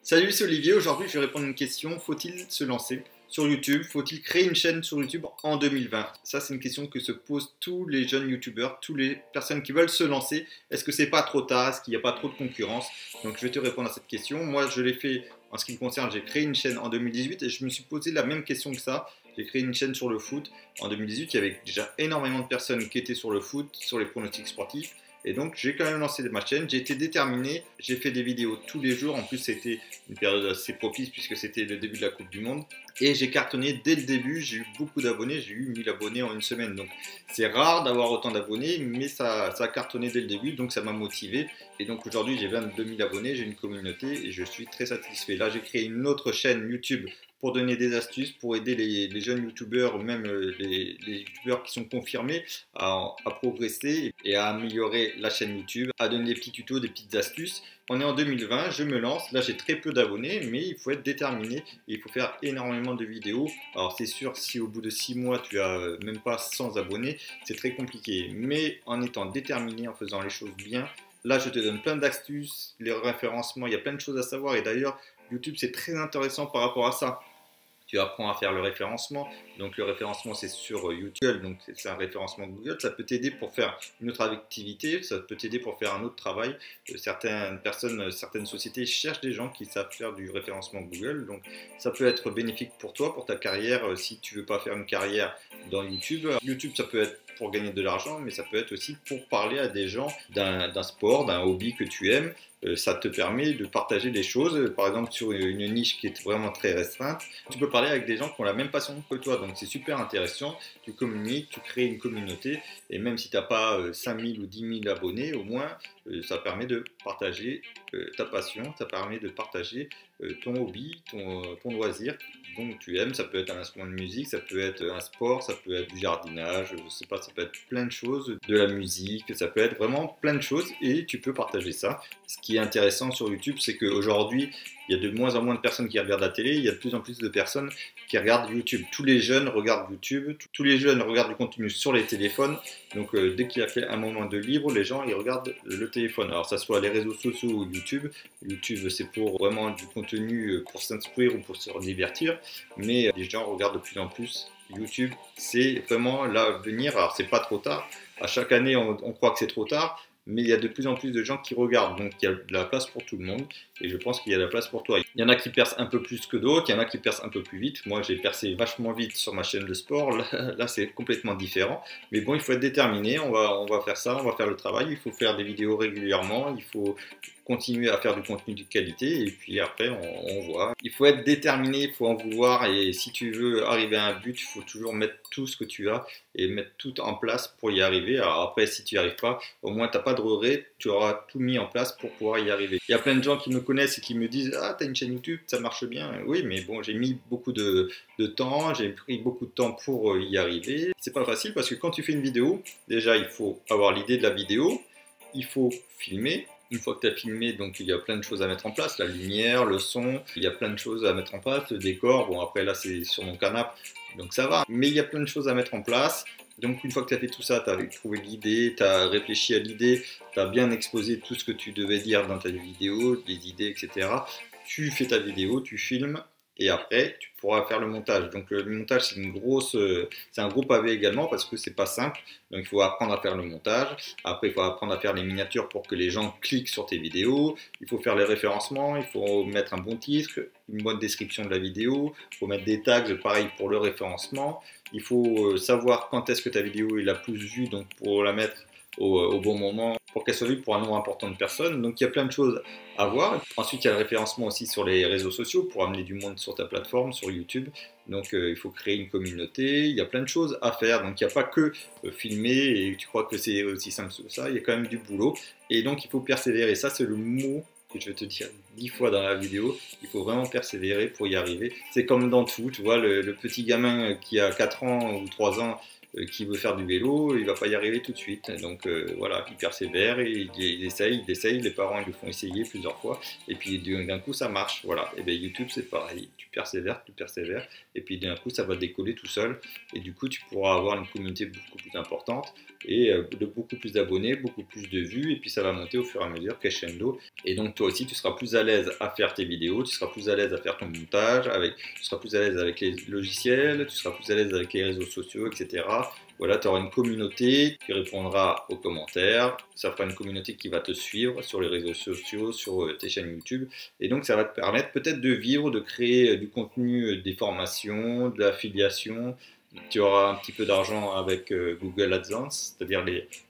Salut, c'est Olivier. Aujourd'hui, je vais répondre à une question. Faut-il se lancer sur YouTube? Faut-il créer une chaîne sur YouTube en 2020? Ça, c'est une question que se posent tous les jeunes YouTubeurs, toutes les personnes qui veulent se lancer. Est-ce que c'est pas trop tard? Est-ce qu'il n'y a pas trop de concurrence? Donc, je vais te répondre à cette question. Moi, je l'ai fait en ce qui me concerne. J'ai créé une chaîne en 2018 et je me suis posé la même question que ça. J'ai créé une chaîne sur le foot. En 2018, il y avait déjà énormément de personnes qui étaient sur le foot, sur les pronostics sportifs. Et donc, j'ai quand même lancé ma chaîne. J'ai été déterminé. J'ai fait des vidéos tous les jours. En plus, c'était une période assez propice puisque c'était le début de la Coupe du Monde. Et j'ai cartonné dès le début. J'ai eu beaucoup d'abonnés. J'ai eu 1000 abonnés en une semaine. Donc, c'est rare d'avoir autant d'abonnés, mais ça a cartonné dès le début. Donc, ça m'a motivé. Et donc, aujourd'hui, j'ai 22 000 abonnés. J'ai une communauté et je suis très satisfait. Là, j'ai créé une autre chaîne YouTube pour donner des astuces, pour aider les jeunes youtubeurs, même les youtubeurs qui sont confirmés à progresser et à améliorer la chaîne YouTube, à donner des petits tutos, des petites astuces. On est en 2020, je me lance, là j'ai très peu d'abonnés, mais il faut être déterminé, il faut faire énormément de vidéos. Alors c'est sûr, si au bout de 6 mois tu as même pas 100 abonnés, c'est très compliqué, mais en étant déterminé, en faisant les choses bien, là je te donne plein d'astuces, les référencements, il y a plein de choses à savoir et d'ailleurs YouTube c'est très intéressant par rapport à ça. Tu apprends à faire le référencement. Donc le référencement c'est sur YouTube, donc c'est un référencement Google. Ça peut t'aider pour faire une autre activité, ça peut t'aider pour faire un autre travail. Certaines personnes, certaines sociétés cherchent des gens qui savent faire du référencement Google. Donc ça peut être bénéfique pour toi, pour ta carrière, si tu veux pas faire une carrière dans YouTube. YouTube ça peut être pour gagner de l'argent, mais ça peut être aussi pour parler à des gens d'un sport, d'un hobby que tu aimes. Ça te permet de partager des choses, par exemple sur une niche qui est vraiment très restreinte, tu peux parler avec des gens qui ont la même passion que toi, donc c'est super intéressant, tu communiques, tu crées une communauté, et même si tu n'as pas 5000 ou 10 000 abonnés, au moins ça permet de partager ta passion, ça permet de partager ton hobby, ton loisir, donc tu aimes, ça peut être un instrument de musique, ça peut être un sport, ça peut être du jardinage, je sais pas, ça peut être plein de choses, de la musique, ça peut être vraiment plein de choses, et tu peux partager ça. Ce qui est intéressant sur YouTube, c'est qu'aujourd'hui, il y a de moins en moins de personnes qui regardent la télé, il y a de plus en plus de personnes qui regardent YouTube. Tous les jeunes regardent YouTube, tous les jeunes regardent du contenu sur les téléphones. Donc dès qu'il y a fait un moment de libre, les gens ils regardent le téléphone. Alors ça soit les réseaux sociaux ou YouTube. YouTube c'est pour vraiment du contenu pour s'instruire ou pour se divertir. Mais les gens regardent de plus en plus YouTube. C'est vraiment l'avenir. Alors c'est pas trop tard. À chaque année on croit que c'est trop tard. Mais il y a de plus en plus de gens qui regardent, donc il y a de la place pour tout le monde, et je pense qu'il y a de la place pour toi. Il y en a qui percent un peu plus que d'autres, il y en a qui percent un peu plus vite. Moi j'ai percé vachement vite sur ma chaîne de sport, là c'est complètement différent. Mais bon, il faut être déterminé, on va faire ça, on va faire le travail, il faut faire des vidéos régulièrement, il faut continuer à faire du contenu de qualité, et puis après on voit. Il faut être déterminé, il faut en vouloir, et si tu veux arriver à un but, il faut toujours mettre tout ce que tu as, et mettre tout en place pour y arriver. Alors après, si tu n'y arrives pas, au moins tu n'as pas de regret, tu auras tout mis en place pour pouvoir y arriver. Il y a plein de gens qui me connaissent et qui me disent ah t'as une chaîne YouTube, ça marche bien. Oui, mais bon, j'ai mis beaucoup de temps, j'ai pris beaucoup de temps pour y arriver. C'est pas facile parce que quand tu fais une vidéo, déjà il faut avoir l'idée de la vidéo, il faut filmer. Une fois que tu as filmé, donc il y a plein de choses à mettre en place, la lumière, le son, il y a plein de choses à mettre en place, le décor, bon après là c'est sur mon canapé, donc ça va, mais il y a plein de choses à mettre en place. Donc une fois que tu as fait tout ça, tu as trouvé l'idée, tu as réfléchi à l'idée, tu as bien exposé tout ce que tu devais dire dans ta vidéo, les idées, etc. Tu fais ta vidéo, tu filmes, et après tu pourras faire le montage. Donc le montage c'est un gros pavé également parce que c'est pas simple. Donc il faut apprendre à faire le montage. Après il faut apprendre à faire les miniatures pour que les gens cliquent sur tes vidéos. Il faut faire les référencements, il faut mettre un bon titre, une bonne description de la vidéo, il faut mettre des tags, pareil pour le référencement. Il faut savoir quand est-ce que ta vidéo est la plus vue, donc pour la mettre au bon moment, pour qu'elle soit vue pour un nombre important de personnes. Donc il y a plein de choses à voir. Ensuite il y a le référencement aussi sur les réseaux sociaux pour amener du monde sur ta plateforme, sur YouTube. Donc il faut créer une communauté, il y a plein de choses à faire. Donc il n'y a pas que filmer et tu crois que c'est aussi simple que ça, il y a quand même du boulot. Et donc il faut persévérer, ça c'est le mot que je vais te dire 10 fois dans la vidéo, il faut vraiment persévérer pour y arriver. C'est comme dans tout, tu vois, le petit gamin qui a 4 ans ou 3 ans, qui veut faire du vélo, il va pas y arriver tout de suite. Donc voilà, il persévère, il essaye, les parents ils le font essayer plusieurs fois, et puis d'un coup ça marche. Voilà, et bien YouTube c'est pareil, tu persévères, et puis d'un coup ça va décoller tout seul, et du coup tu pourras avoir une communauté beaucoup plus importante, et de beaucoup plus d'abonnés, beaucoup plus de vues, et puis ça va monter au fur et à mesure, crescendo. Et donc toi aussi tu seras plus à l'aise à faire tes vidéos, tu seras plus à l'aise à faire ton montage, tu seras plus à l'aise avec les logiciels, tu seras plus à l'aise avec les réseaux sociaux, etc. Voilà, tu auras une communauté qui répondra aux commentaires, ça fera une communauté qui va te suivre sur les réseaux sociaux, sur tes chaînes YouTube, et donc ça va te permettre peut-être de vivre, de créer du contenu, des formations, de l'affiliation. Tu auras un petit peu d'argent avec Google AdSense, c'est-à-dire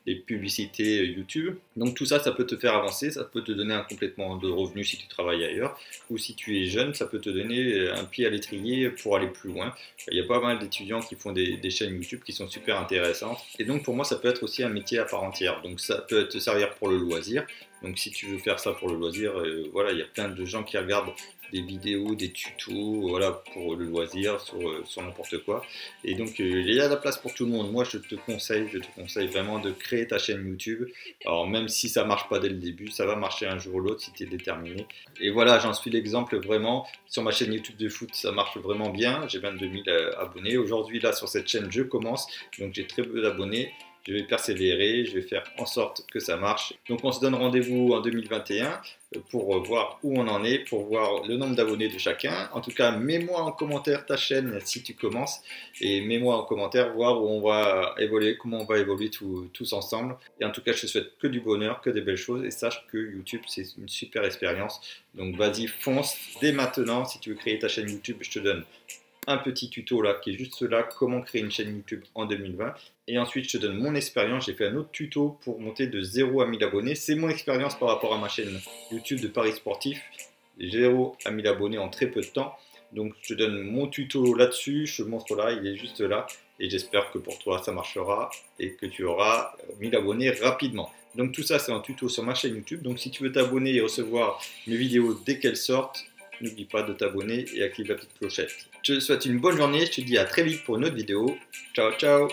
les publicités YouTube. Donc tout ça, ça peut te faire avancer, ça peut te donner un complément de revenus si tu travailles ailleurs, ou si tu es jeune, ça peut te donner un pied à l'étrier pour aller plus loin. Il y a pas mal d'étudiants qui font des chaînes YouTube qui sont super intéressantes, et donc pour moi, ça peut être aussi un métier à part entière. Donc ça peut te servir pour le loisir. Donc si tu veux faire ça pour le loisir, voilà, il y a plein de gens qui regardent des vidéos, des tutos, voilà, pour le loisir, sur n'importe quoi. Et donc il y a de la place pour tout le monde. Moi je te conseille vraiment de créer ta chaîne YouTube. Alors même si ça marche pas dès le début, ça va marcher un jour ou l'autre si tu es déterminé. Et voilà, j'en suis l'exemple vraiment. Sur ma chaîne YouTube de foot, ça marche vraiment bien. J'ai 22 000 abonnés. Aujourd'hui là sur cette chaîne, je commence, donc j'ai très peu d'abonnés. Je vais persévérer, je vais faire en sorte que ça marche. Donc on se donne rendez-vous en 2021 pour voir où on en est, pour voir le nombre d'abonnés de chacun. En tout cas, mets-moi en commentaire ta chaîne si tu commences, et mets-moi en commentaire voir où on va évoluer, comment on va évoluer tous ensemble. Et en tout cas, je te souhaite que du bonheur, que des belles choses, et sache que YouTube, c'est une super expérience. Donc vas-y, fonce dès maintenant. Si tu veux créer ta chaîne YouTube, je te donne un petit tuto là qui est juste là, comment créer une chaîne YouTube en 2020, et ensuite je te donne mon expérience. J'ai fait un autre tuto pour monter de 0 à 1000 abonnés, c'est mon expérience par rapport à ma chaîne YouTube de Paris Sportif, 0 à 1000 abonnés en très peu de temps. Donc je te donne mon tuto là-dessus, je te montre là, il est juste là, et j'espère que pour toi ça marchera et que tu auras 1000 abonnés rapidement. Donc tout ça c'est un tuto sur ma chaîne YouTube, donc si tu veux t'abonner et recevoir mes vidéos dès qu'elles sortent, n'oublie pas de t'abonner et active la petite clochette. Je te souhaite une bonne journée, je te dis à très vite pour une autre vidéo. Ciao, ciao!